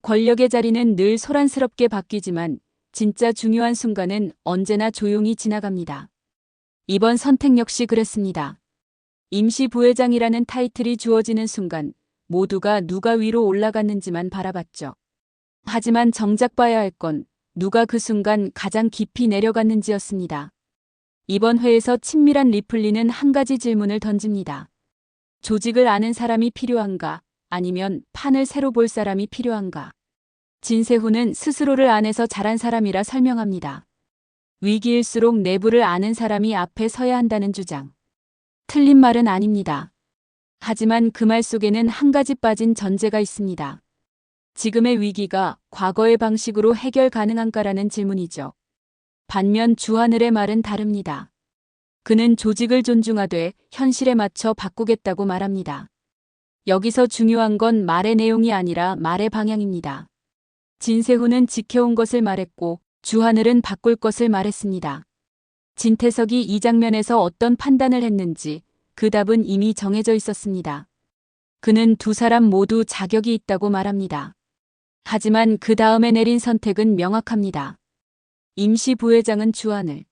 권력의 자리는 늘 소란스럽게 바뀌지만 진짜 중요한 순간은 언제나 조용히 지나갑니다. 이번 선택 역시 그랬습니다. 임시 부회장이라는 타이틀이 주어지는 순간 모두가 누가 위로 올라갔는지만 바라봤죠. 하지만 정작 봐야 할 건 누가 그 순간 가장 깊이 내려갔는지였습니다. 이번 회에서 친밀한 리플리는 한 가지 질문을 던집니다. 조직을 아는 사람이 필요한가? 아니면 판을 새로 볼 사람이 필요한가? 진세훈은 스스로를 안에서 자란 사람이라 설명합니다. 위기일수록 내부를 아는 사람이 앞에 서야 한다는 주장. 틀린 말은 아닙니다. 하지만 그 말 속에는 한 가지 빠진 전제가 있습니다. 지금의 위기가 과거의 방식으로 해결 가능한가라는 질문이죠. 반면 주하늘의 말은 다릅니다. 그는 조직을 존중하되 현실에 맞춰 바꾸겠다고 말합니다. 여기서 중요한 건 말의 내용이 아니라 말의 방향입니다. 진세훈은 지켜온 것을 말했고 주하늘은 바꿀 것을 말했습니다. 진태석이 이 장면에서 어떤 판단을 했는지 그 답은 이미 정해져 있었습니다. 그는 두 사람 모두 자격이 있다고 말합니다. 하지만 그 다음에 내린 선택은 명확합니다. 임시 부회장은 주하늘.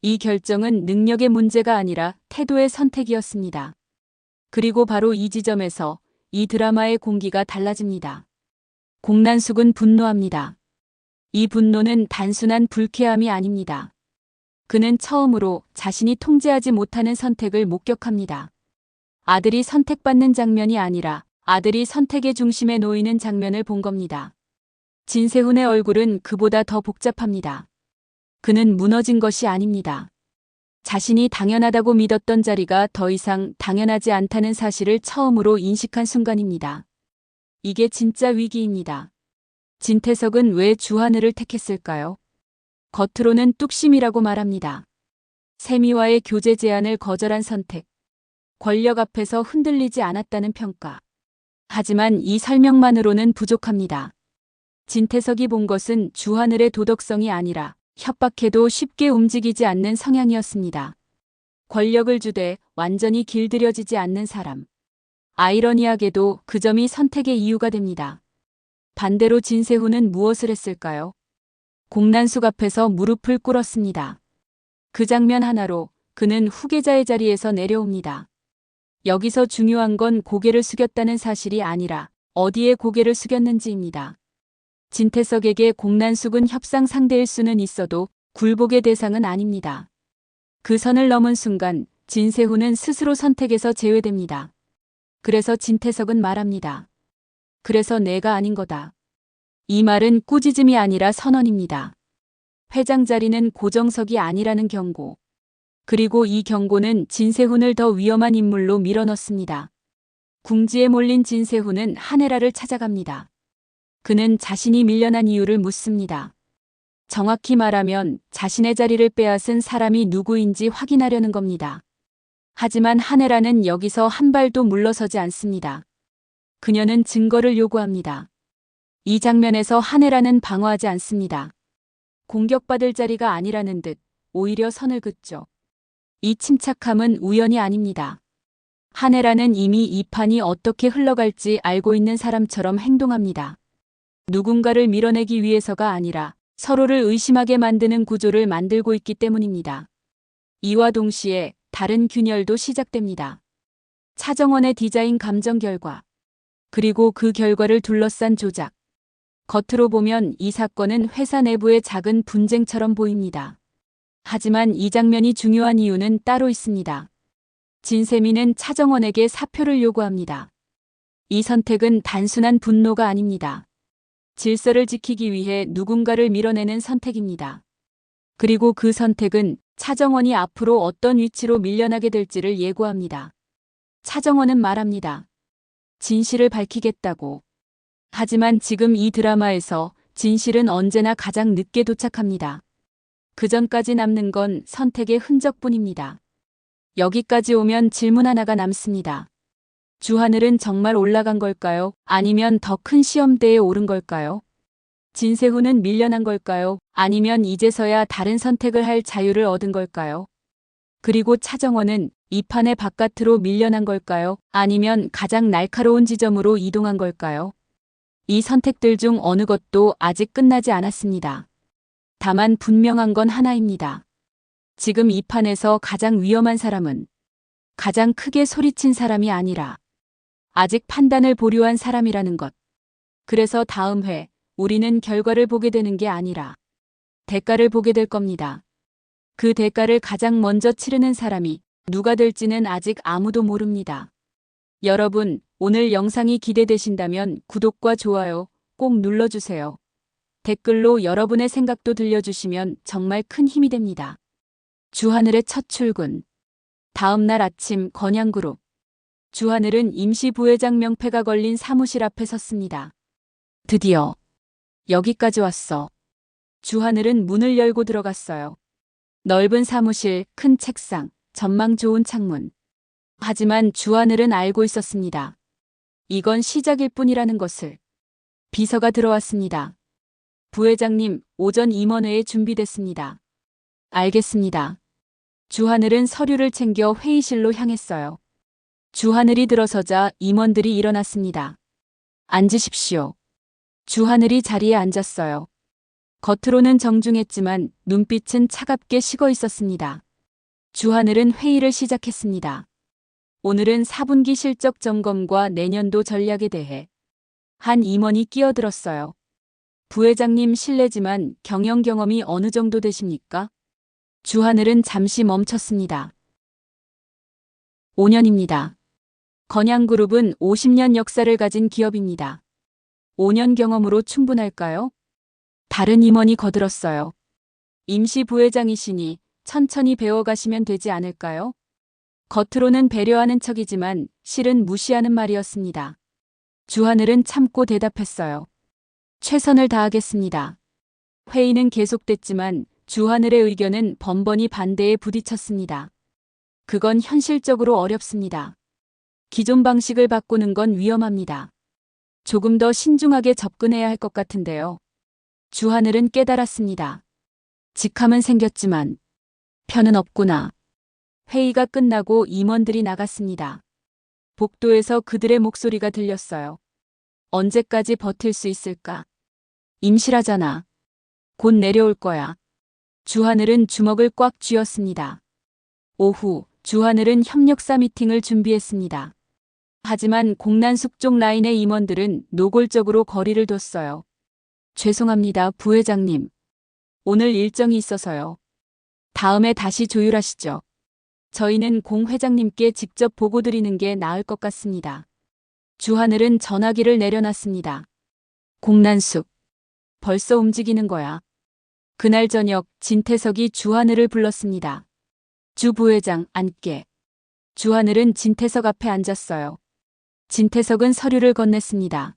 이 결정은 능력의 문제가 아니라 태도의 선택이었습니다. 그리고 바로 이 지점에서 이 드라마의 공기가 달라집니다. 공난숙은 분노합니다. 이 분노는 단순한 불쾌함이 아닙니다. 그는 처음으로 자신이 통제하지 못하는 선택을 목격합니다. 아들이 선택받는 장면이 아니라 아들이 선택의 중심에 놓이는 장면을 본 겁니다. 진세훈의 얼굴은 그보다 더 복잡합니다. 그는 무너진 것이 아닙니다. 자신이 당연하다고 믿었던 자리가 더 이상 당연하지 않다는 사실을 처음으로 인식한 순간입니다. 이게 진짜 위기입니다. 진태석은 왜 주하늘을 택했을까요? 겉으로는 뚝심이라고 말합니다. 세미와의 교제 제안을 거절한 선택. 권력 앞에서 흔들리지 않았다는 평가. 하지만 이 설명만으로는 부족합니다. 진태석이 본 것은 주하늘의 도덕성이 아니라 협박해도 쉽게 움직이지 않는 성향이었습니다. 권력을 주되 완전히 길들여지지 않는 사람. 아이러니하게도 그 점이 선택의 이유가 됩니다. 반대로 진세훈은 무엇을 했을까요? 공난숙 앞에서 무릎을 꿇었습니다. 그 장면 하나로 그는 후계자의 자리에서 내려옵니다. 여기서 중요한 건 고개를 숙였다는 사실이 아니라 어디에 고개를 숙였는지입니다. 진태석에게 공난숙은 협상 상대일 수는 있어도 굴복의 대상은 아닙니다. 그 선을 넘은 순간 진세훈은 스스로 선택에서 제외됩니다. 그래서 진태석은 말합니다. 그래서 내가 아닌 거다. 이 말은 꾸짖음이 아니라 선언입니다. 회장 자리는 고정석이 아니라는 경고. 그리고 이 경고는 진세훈을 더 위험한 인물로 밀어넣습니다. 궁지에 몰린 진세훈은 한혜라를 찾아갑니다. 그는 자신이 밀려난 이유를 묻습니다. 정확히 말하면 자신의 자리를 빼앗은 사람이 누구인지 확인하려는 겁니다. 하지만 한혜라는 여기서 한 발도 물러서지 않습니다. 그녀는 증거를 요구합니다. 이 장면에서 한혜라는 방어하지 않습니다. 공격받을 자리가 아니라는 듯 오히려 선을 긋죠. 이 침착함은 우연이 아닙니다. 한혜라는 이미 이 판이 어떻게 흘러갈지 알고 있는 사람처럼 행동합니다. 누군가를 밀어내기 위해서가 아니라 서로를 의심하게 만드는 구조를 만들고 있기 때문입니다. 이와 동시에 다른 균열도 시작됩니다. 차정원의 디자인 감정 결과. 그리고 그 결과를 둘러싼 조작. 겉으로 보면 이 사건은 회사 내부의 작은 분쟁처럼 보입니다. 하지만 이 장면이 중요한 이유는 따로 있습니다. 진세민은 차정원에게 사표를 요구합니다. 이 선택은 단순한 분노가 아닙니다. 질서를 지키기 위해 누군가를 밀어내는 선택입니다. 그리고 그 선택은 차정원이 앞으로 어떤 위치로 밀려나게 될지를 예고합니다. 차정원은 말합니다. 진실을 밝히겠다고. 하지만 지금 이 드라마에서 진실은 언제나 가장 늦게 도착합니다. 그 전까지 남는 건 선택의 흔적뿐입니다. 여기까지 오면 질문 하나가 남습니다. 주하늘은 정말 올라간 걸까요? 아니면 더 큰 시험대에 오른 걸까요? 진세훈은 밀려난 걸까요? 아니면 이제서야 다른 선택을 할 자유를 얻은 걸까요? 그리고 차정원은 이 판의 바깥으로 밀려난 걸까요? 아니면 가장 날카로운 지점으로 이동한 걸까요? 이 선택들 중 어느 것도 아직 끝나지 않았습니다. 다만 분명한 건 하나입니다. 지금 이 판에서 가장 위험한 사람은 가장 크게 소리친 사람이 아니라 아직 판단을 보류한 사람이라는 것. 그래서 다음 회 우리는 결과를 보게 되는 게 아니라 대가를 보게 될 겁니다. 그 대가를 가장 먼저 치르는 사람이 누가 될지는 아직 아무도 모릅니다. 여러분, 오늘 영상이 기대되신다면 구독과 좋아요 꼭 눌러주세요. 댓글로 여러분의 생각도 들려주시면 정말 큰 힘이 됩니다. 주하늘의 첫 출근. 다음 날 아침 건양그룹. 주하늘은 임시 부회장 명패가 걸린 사무실 앞에 섰습니다. 드디어 여기까지 왔어. 주하늘은 문을 열고 들어갔어요. 넓은 사무실, 큰 책상, 전망 좋은 창문. 하지만 주하늘은 알고 있었습니다. 이건 시작일 뿐이라는 것을. 비서가 들어왔습니다. 부회장님, 오전 임원회에 준비됐습니다. 알겠습니다. 주하늘은 서류를 챙겨 회의실로 향했어요. 주하늘이 들어서자 임원들이 일어났습니다. 앉으십시오. 주하늘이 자리에 앉았어요. 겉으로는 정중했지만 눈빛은 차갑게 식어 있었습니다. 주하늘은 회의를 시작했습니다. 오늘은 4분기 실적 점검과 내년도 전략에 대해 한 임원이 끼어들었어요. 부회장님 실례지만 경영 경험이 어느 정도 되십니까? 주하늘은 잠시 멈췄습니다. 5년입니다. 건양그룹은 50년 역사를 가진 기업입니다. 5년 경험으로 충분할까요? 다른 임원이 거들었어요. 임시 부회장이시니 천천히 배워가시면 되지 않을까요? 겉으로는 배려하는 척이지만 실은 무시하는 말이었습니다. 주하늘은 참고 대답했어요. 최선을 다하겠습니다. 회의는 계속됐지만 주하늘의 의견은 번번이 반대에 부딪혔습니다. 그건 현실적으로 어렵습니다. 기존 방식을 바꾸는 건 위험합니다. 조금 더 신중하게 접근해야 할 것 같은데요. 주하늘은 깨달았습니다. 직함은 생겼지만 편은 없구나. 회의가 끝나고 임원들이 나갔습니다. 복도에서 그들의 목소리가 들렸어요. 언제까지 버틸 수 있을까? 임실하잖아. 곧 내려올 거야. 주하늘은 주먹을 꽉 쥐었습니다. 오후, 주하늘은 협력사 미팅을 준비했습니다. 하지만 공난숙 쪽 라인의 임원들은 노골적으로 거리를 뒀어요. 죄송합니다, 부회장님. 오늘 일정이 있어서요. 다음에 다시 조율하시죠. 저희는 공 회장님께 직접 보고 드리는 게 나을 것 같습니다. 주하늘은 전화기를 내려놨습니다. 공난숙. 벌써 움직이는 거야. 그날 저녁 진태석이 주하늘을 불렀습니다. 주 부회장 앉게. 주하늘은 진태석 앞에 앉았어요. 진태석은 서류를 건넸습니다.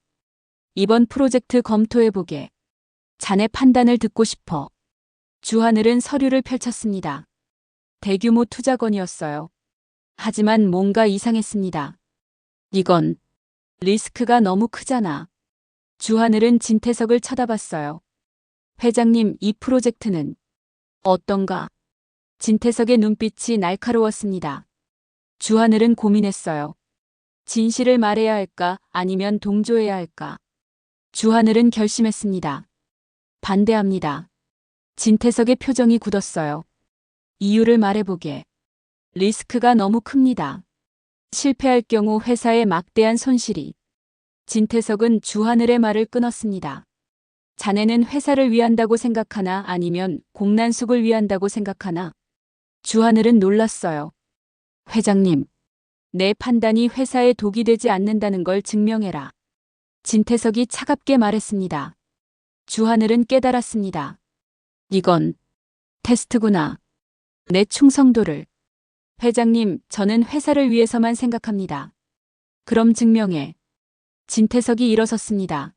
이번 프로젝트 검토해보게. 자네 판단을 듣고 싶어. 주하늘은 서류를 펼쳤습니다. 대규모 투자건이었어요. 하지만 뭔가 이상했습니다. 이건 리스크가 너무 크잖아. 주하늘은 진태석을 쳐다봤어요. 회장님, 이 프로젝트는 어떤가? 진태석의 눈빛이 날카로웠습니다. 주하늘은 고민했어요. 진실을 말해야 할까 아니면 동조해야 할까? 주하늘은 결심했습니다. 반대합니다. 진태석의 표정이 굳었어요. 이유를 말해보게. 리스크가 너무 큽니다. 실패할 경우 회사에 막대한 손실이. 진태석은 주하늘의 말을 끊었습니다. 자네는 회사를 위한다고 생각하나 아니면 공난숙을 위한다고 생각하나? 주하늘은 놀랐어요. 회장님, 내 판단이 회사에 독이 되지 않는다는 걸 증명해라. 진태석이 차갑게 말했습니다. 주하늘은 깨달았습니다. 이건 테스트구나. 내 충성도를. 회장님, 저는 회사를 위해서만 생각합니다. 그럼 증명해. 진태석이 일어섰습니다.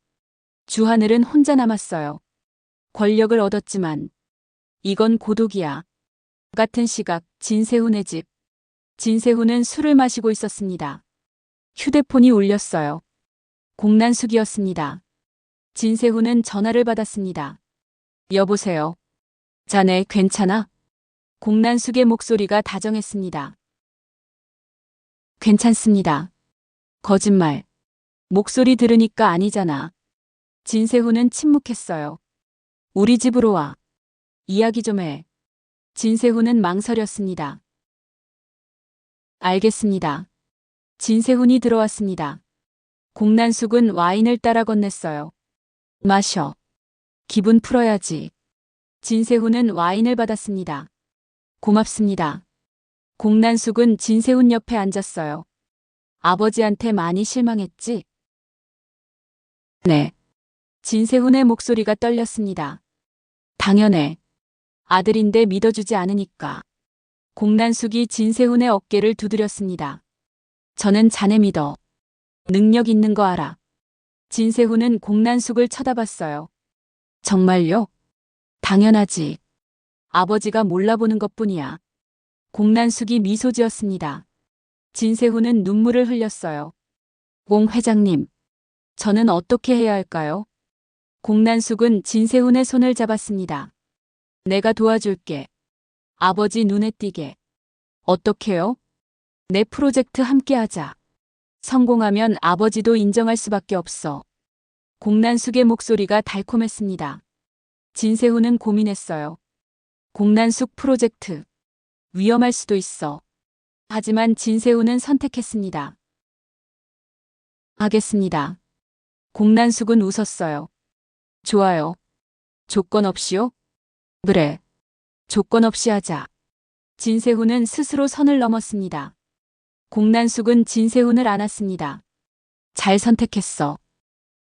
주하늘은 혼자 남았어요. 권력을 얻었지만 이건 고독이야. 같은 시각 진세훈의 집. 진세훈은 술을 마시고 있었습니다. 휴대폰이 울렸어요. 공난숙이었습니다. 진세훈은 전화를 받았습니다. 여보세요. 자네 괜찮아? 공난숙의 목소리가 다정했습니다. 괜찮습니다. 거짓말. 목소리 들으니까 아니잖아. 진세훈은 침묵했어요. 우리 집으로 와. 이야기 좀 해. 진세훈은 망설였습니다. 알겠습니다. 진세훈이 들어왔습니다. 공난숙은 와인을 따라 건넸어요. 마셔. 기분 풀어야지. 진세훈은 와인을 받았습니다. 고맙습니다. 공난숙은 진세훈 옆에 앉았어요. 아버지한테 많이 실망했지? 네. 진세훈의 목소리가 떨렸습니다. 당연해. 아들인데 믿어주지 않으니까. 공난숙이 진세훈의 어깨를 두드렸습니다. 저는 자네 믿어. 능력 있는 거 알아. 진세훈은 공난숙을 쳐다봤어요. 정말요? 당연하지. 아버지가 몰라보는 것뿐이야. 공난숙이 미소 지었습니다. 진세훈은 눈물을 흘렸어요. 공 회장님, 저는 어떻게 해야 할까요? 공난숙은 진세훈의 손을 잡았습니다. 내가 도와줄게. 아버지 눈에 띄게. 어떻게요? 내 프로젝트 함께하자. 성공하면 아버지도 인정할 수밖에 없어. 공난숙의 목소리가 달콤했습니다. 진세훈은 고민했어요. 공난숙 프로젝트. 위험할 수도 있어. 하지만 진세훈은 선택했습니다. 하겠습니다. 공난숙은 웃었어요. 좋아요. 조건 없이요? 그래. 조건 없이 하자. 진세훈은 스스로 선을 넘었습니다. 공난숙은 진세훈을 안았습니다. 잘 선택했어.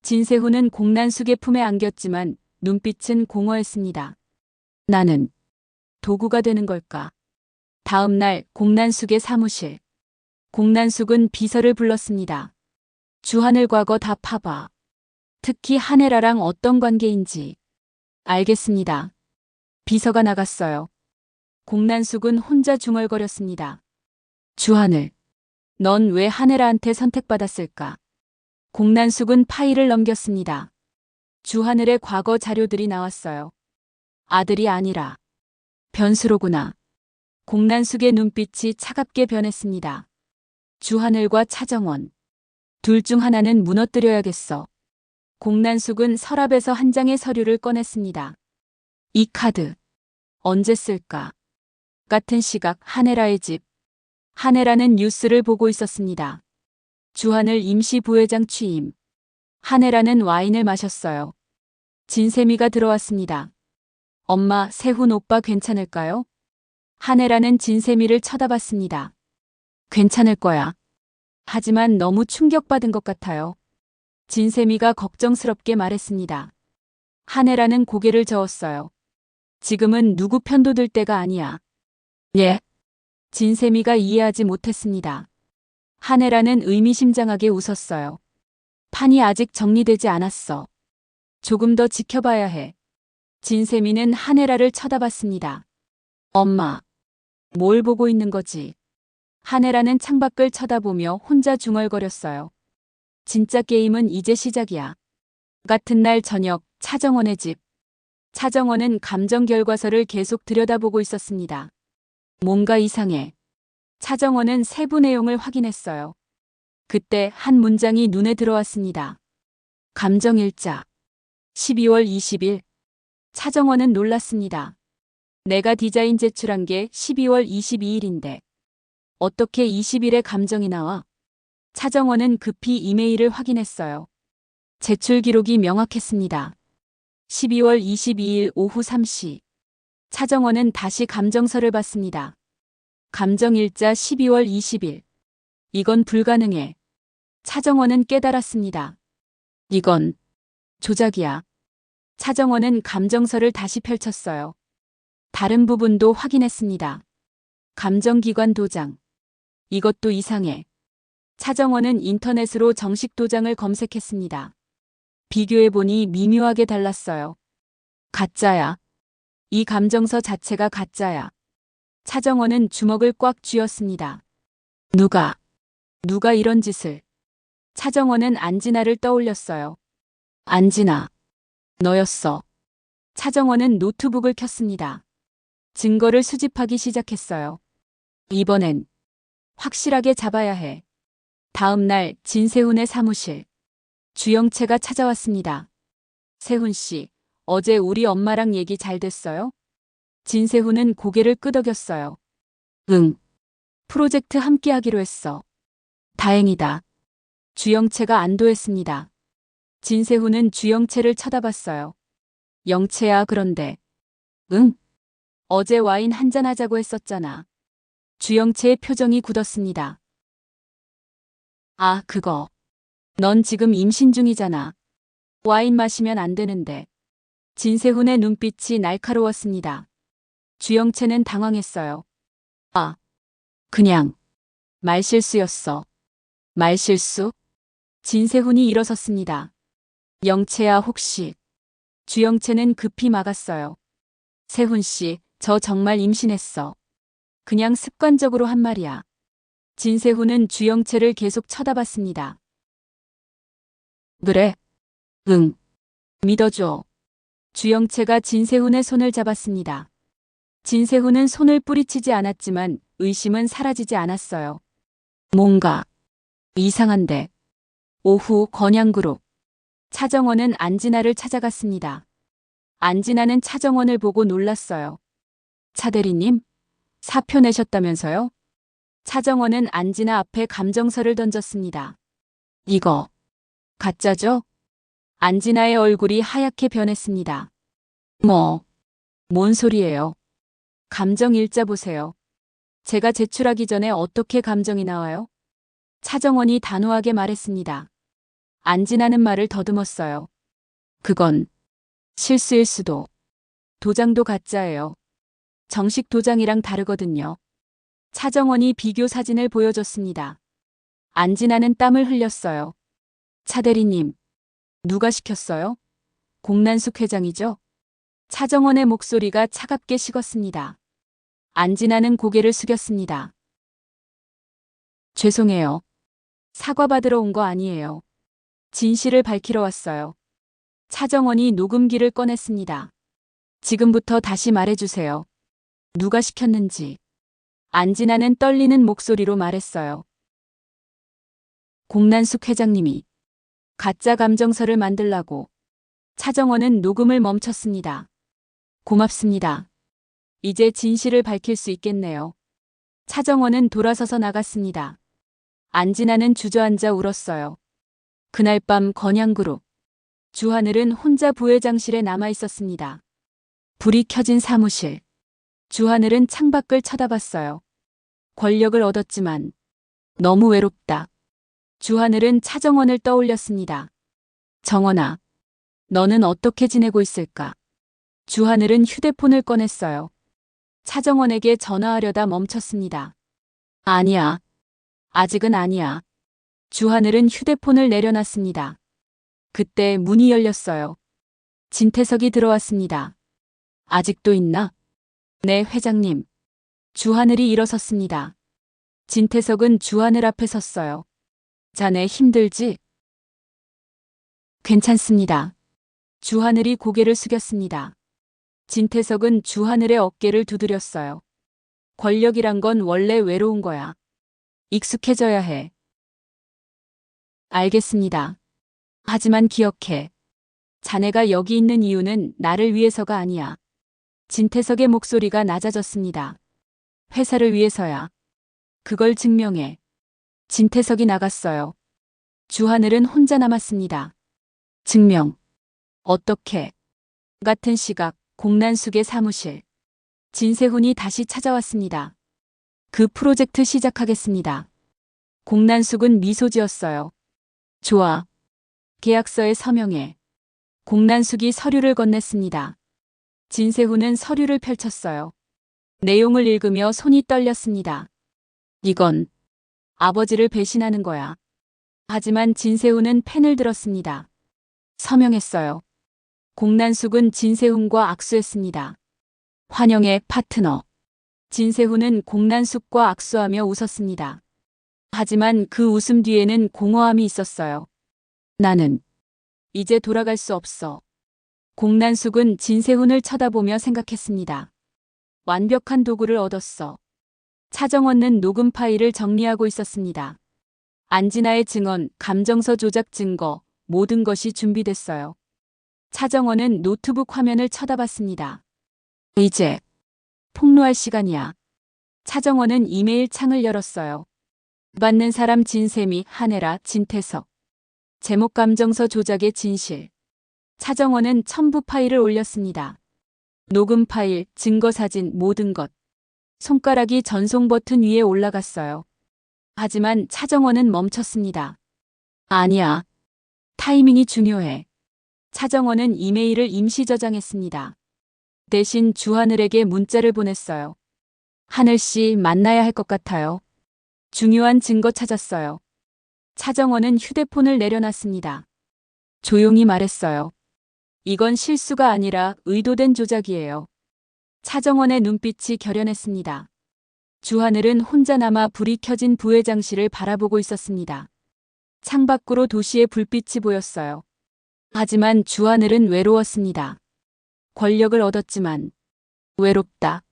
진세훈은 공난숙의 품에 안겼지만 눈빛은 공허했습니다. 나는 도구가 되는 걸까? 다음 날 공난숙의 사무실. 공난숙은 비서를 불렀습니다. 주하늘 과거 다 파봐. 특히 한혜라랑 어떤 관계인지. 알겠습니다. 비서가 나갔어요. 공난숙은 혼자 중얼거렸습니다. 주하늘, 넌 왜 한혜라한테 선택받았을까? 공난숙은 파일을 넘겼습니다. 주하늘의 과거 자료들이 나왔어요. 아들이 아니라 변수로구나. 공난숙의 눈빛이 차갑게 변했습니다. 주하늘과 차정원. 둘 중 하나는 무너뜨려야겠어. 공난숙은 서랍에서 한 장의 서류를 꺼냈습니다. 이 카드. 언제 쓸까? 같은 시각 한혜라의 집. 한혜라는 뉴스를 보고 있었습니다. 주하늘 임시 부회장 취임. 한혜라는 와인을 마셨어요. 진세미가 들어왔습니다. 엄마, 세훈 오빠 괜찮을까요? 한혜라는 진세미를 쳐다봤습니다. 괜찮을 거야. 하지만 너무 충격받은 것 같아요. 진세미가 걱정스럽게 말했습니다. 한혜라는 고개를 저었어요. 지금은 누구 편도 들 때가 아니야. 예. 진세미가 이해하지 못했습니다. 한혜라는 의미심장하게 웃었어요. 판이 아직 정리되지 않았어. 조금 더 지켜봐야 해. 진세미는 한혜라를 쳐다봤습니다. 엄마, 뭘 보고 있는 거지? 한혜라는 창밖을 쳐다보며 혼자 중얼거렸어요. 진짜 게임은 이제 시작이야. 같은 날 저녁, 차정원의 집. 차정원은 감정 결과서를 계속 들여다보고 있었습니다. 뭔가 이상해. 차정원은 세부 내용을 확인했어요. 그때 한 문장이 눈에 들어왔습니다. 감정일자. 12월 20일. 차정원은 놀랐습니다. 내가 디자인 제출한 게 12월 22일인데. 어떻게 20일에 감정이 나와? 차정원은 급히 이메일을 확인했어요. 제출 기록이 명확했습니다. 12월 22일 오후 3시. 차정원은 다시 감정서를 받습니다. 감정일자 12월 20일. 이건 불가능해. 차정원은 깨달았습니다. 이건 조작이야. 차정원은 감정서를 다시 펼쳤어요. 다른 부분도 확인했습니다. 감정기관 도장. 이것도 이상해. 차정원은 인터넷으로 정식 도장을 검색했습니다. 비교해보니 미묘하게 달랐어요. 가짜야. 이 감정서 자체가 가짜야. 차정원은 주먹을 꽉 쥐었습니다. 누가 이런 짓을. 차정원은 안진아를 떠올렸어요. 안진아. 너였어. 차정원은 노트북을 켰습니다. 증거를 수집하기 시작했어요. 이번엔 확실하게 잡아야 해. 다음 날 진세훈의 사무실. 주영채가 찾아왔습니다. 세훈 씨, 어제 우리 엄마랑 얘기 잘 됐어요? 진세훈은 고개를 끄덕였어요. 응. 프로젝트 함께 하기로 했어. 다행이다. 주영채가 안도했습니다. 진세훈은 주영채를 쳐다봤어요. 영채야, 그런데. 응? 어제 와인 한잔 하자고 했었잖아. 주영채의 표정이 굳었습니다. 아, 그거. 넌 지금 임신 중이잖아. 와인 마시면 안 되는데. 진세훈의 눈빛이 날카로웠습니다. 주영채는 당황했어요. 아, 그냥. 말실수였어. 말실수? 진세훈이 일어섰습니다. 영채야, 혹시. 주영채는 급히 막았어요. 세훈 씨, 저 정말 임신했어. 그냥 습관적으로 한 말이야. 진세훈은 주영채를 계속 쳐다봤습니다. 그래? 응. 믿어줘. 주영채가 진세훈의 손을 잡았습니다. 진세훈은 손을 뿌리치지 않았지만 의심은 사라지지 않았어요. 뭔가 이상한데. 오후 건양그룹. 차정원은 안진아를 찾아갔습니다. 안진아는 차정원을 보고 놀랐어요. 차 대리님? 사표 내셨다면서요? 차정원은 안진아 앞에 감정서를 던졌습니다. 이거 가짜죠? 안진아의 얼굴이 하얗게 변했습니다. 뭔 소리예요? 감정 일자 보세요. 제가 제출하기 전에 어떻게 감정이 나와요? 차정원이 단호하게 말했습니다. 안진아는 말을 더듬었어요. 그건 실수일 수도. 도장도 가짜예요. 정식 도장이랑 다르거든요. 차정원이 비교 사진을 보여줬습니다. 안진아는 땀을 흘렸어요. 차 대리님, 누가 시켰어요? 공난숙 회장이죠? 차정원의 목소리가 차갑게 식었습니다. 안진아는 고개를 숙였습니다. 죄송해요. 사과받으러 온 거 아니에요. 진실을 밝히러 왔어요. 차정원이 녹음기를 꺼냈습니다. 지금부터 다시 말해주세요. 누가 시켰는지. 안진아는 떨리는 목소리로 말했어요. 공난숙 회장님이 가짜 감정서를 만들라고. 차정원은 녹음을 멈췄습니다. 고맙습니다. 이제 진실을 밝힐 수 있겠네요. 차정원은 돌아서서 나갔습니다. 안진아는 주저앉아 울었어요. 그날 밤 건양그룹. 주하늘은 혼자 부회장실에 남아 있었습니다. 불이 켜진 사무실. 주하늘은 창밖을 쳐다봤어요. 권력을 얻었지만 너무 외롭다. 주하늘은 차정원을 떠올렸습니다. 정원아, 너는 어떻게 지내고 있을까? 주하늘은 휴대폰을 꺼냈어요. 차정원에게 전화하려다 멈췄습니다. 아니야. 아직은 아니야. 주하늘은 휴대폰을 내려놨습니다. 그때 문이 열렸어요. 진태석이 들어왔습니다. 아직도 있나? 네, 회장님. 주하늘이 일어섰습니다. 진태석은 주하늘 앞에 섰어요. 자네 힘들지? 괜찮습니다. 주하늘이 고개를 숙였습니다. 진태석은 주하늘의 어깨를 두드렸어요. 권력이란 건 원래 외로운 거야. 익숙해져야 해. 알겠습니다. 하지만 기억해. 자네가 여기 있는 이유는 나를 위해서가 아니야. 진태석의 목소리가 낮아졌습니다. 회사를 위해서야. 그걸 증명해. 진태석이 나갔어요. 주하늘은 혼자 남았습니다. 증명. 어떻게? 같은 시각, 공난숙의 사무실. 진세훈이 다시 찾아왔습니다. 그 프로젝트 시작하겠습니다. 공난숙은 미소 지었어요. 좋아. 계약서에 서명해. 공난숙이 서류를 건넸습니다. 진세훈은 서류를 펼쳤어요. 내용을 읽으며 손이 떨렸습니다. 이건 아버지를 배신하는 거야. 하지만 진세훈은 펜을 들었습니다. 서명했어요. 공난숙은 진세훈과 악수했습니다. 환영의 파트너. 진세훈은 공난숙과 악수하며 웃었습니다. 하지만 그 웃음 뒤에는 공허함이 있었어요. 나는 이제 돌아갈 수 없어. 공난숙은 진세훈을 쳐다보며 생각했습니다. 완벽한 도구를 얻었어. 차정원은 녹음 파일을 정리하고 있었습니다. 안진아의 증언, 감정서 조작 증거, 모든 것이 준비됐어요. 차정원은 노트북 화면을 쳐다봤습니다. 이제 폭로할 시간이야. 차정원은 이메일 창을 열었어요. 받는 사람 진세미, 한혜라, 진태석. 제목 감정서 조작의 진실. 차정원은 첨부 파일을 올렸습니다. 녹음 파일, 증거 사진, 모든 것. 손가락이 전송 버튼 위에 올라갔어요. 하지만 차정원은 멈췄습니다. 아니야. 타이밍이 중요해. 차정원은 이메일을 임시 저장했습니다. 대신 주하늘에게 문자를 보냈어요. 하늘 씨 만나야 할 것 같아요. 중요한 증거 찾았어요. 차정원은 휴대폰을 내려놨습니다. 조용히 말했어요. 이건 실수가 아니라 의도된 조작이에요. 차정원의 눈빛이 결연했습니다. 주하늘은 혼자 남아 불이 켜진 부회장실을 바라보고 있었습니다. 창밖으로 도시의 불빛이 보였어요. 하지만 주하늘은 외로웠습니다. 권력을 얻었지만 외롭다.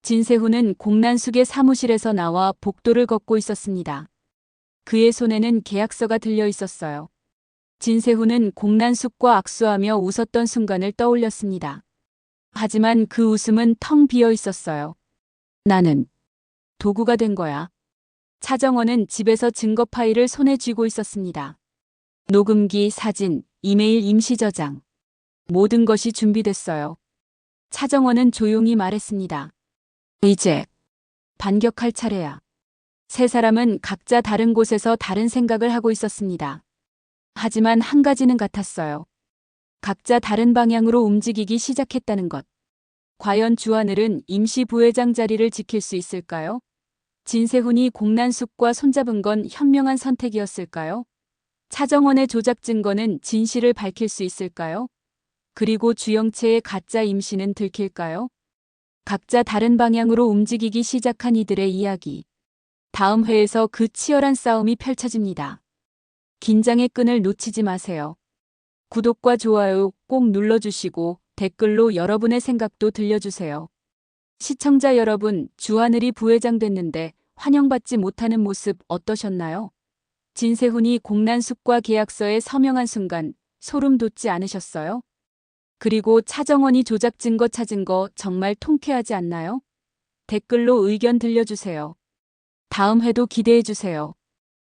진세훈은 공난숙의 사무실에서 나와 복도를 걷고 있었습니다. 그의 손에는 계약서가 들려 있었어요. 진세훈은 공난숙과 악수하며 웃었던 순간을 떠올렸습니다. 하지만 그 웃음은 텅 비어 있었어요. 나는 도구가 된 거야. 차정원은 집에서 증거 파일을 손에 쥐고 있었습니다. 녹음기, 사진, 이메일 임시 저장. 모든 것이 준비됐어요. 차정원은 조용히 말했습니다. 이제 반격할 차례야. 세 사람은 각자 다른 곳에서 다른 생각을 하고 있었습니다. 하지만 한 가지는 같았어요. 각자 다른 방향으로 움직이기 시작했다는 것. 과연 주하늘은 임시 부회장 자리를 지킬 수 있을까요? 진세훈이 공난숙과 손잡은 건 현명한 선택이었을까요? 차정원의 조작 증거는 진실을 밝힐 수 있을까요? 그리고 주영채의 가짜 임시는 들킬까요? 각자 다른 방향으로 움직이기 시작한 이들의 이야기. 다음 회에서 그 치열한 싸움이 펼쳐집니다. 긴장의 끈을 놓치지 마세요. 구독과 좋아요 꼭 눌러주시고 댓글로 여러분의 생각도 들려주세요. 시청자 여러분, 주하늘이 부회장 됐는데 환영받지 못하는 모습 어떠셨나요? 진세훈이 공난숙과 계약서에 서명한 순간 소름 돋지 않으셨어요? 그리고 차정원이 조작 증거 찾은 거 정말 통쾌하지 않나요? 댓글로 의견 들려주세요. 다음 회도 기대해주세요.